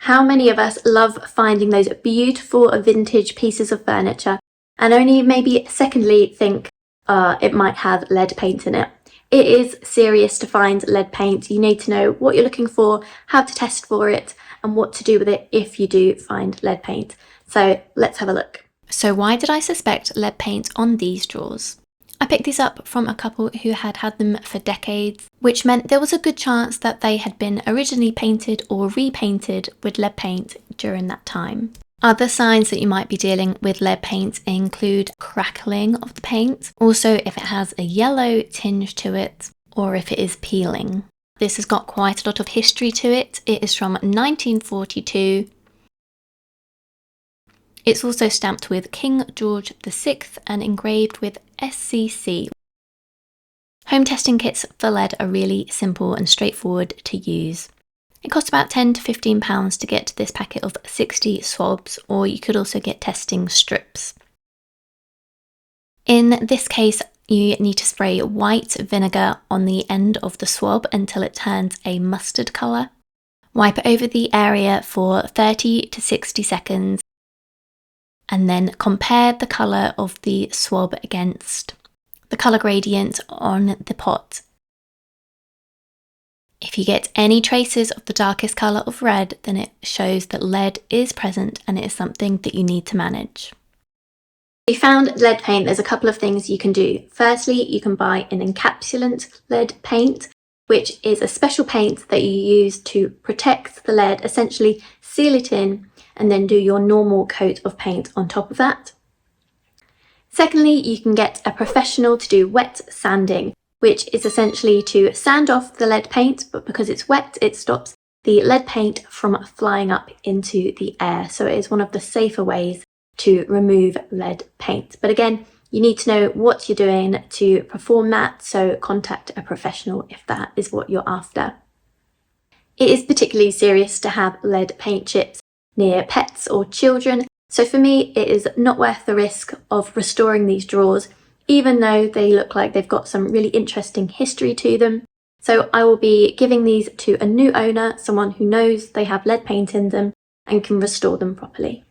How many of us love finding those beautiful vintage pieces of furniture and only maybe secondly think it might have lead paint in it? It is serious to find lead paint. You need to know what you're looking for, how to test for it, and what to do with it if you do find lead paint. So let's have a look. So why did I suspect lead paint on these drawers? I picked these up from a couple who had had them for decades, which meant there was a good chance that they had been originally painted or repainted with lead paint during that time. Other signs that you might be dealing with lead paint include crackling of the paint, also if it has a yellow tinge to it, or if it is peeling. This has got quite a lot of history to it. It is from 1942. It's also stamped with King George VI and engraved with SCC. Home testing kits for lead are really simple and straightforward to use. It costs about £10 to £15 to get this packet of 60 swabs, or you could also get testing strips. In this case, you need to spray white vinegar on the end of the swab until it turns a mustard colour. Wipe it over the area for 30 to 60 seconds and then compare the colour of the swab against the colour gradient on the pot. If you get any traces of the darkest colour of red, then it shows that lead is present and it is something that you need to manage. If you found lead paint, there's a couple of things you can do. Firstly, you can buy an encapsulant lead paint, which is a special paint that you use to protect the lead, essentially seal it in, and then do your normal coat of paint on top of that. Secondly, you can get a professional to do wet sanding, which is essentially to sand off the lead paint, but because it's wet, it stops the lead paint from flying up into the air. So it is one of the safer ways to remove lead paint. But again, you need to know what you're doing to perform that, so contact a professional if that is what you're after. It is particularly serious to have lead paint chips near pets or children, so for me it is not worth the risk of restoring these drawers, even though they look like they've got some really interesting history to them. So I will be giving these to a new owner, someone who knows they have lead paint in them and can restore them properly.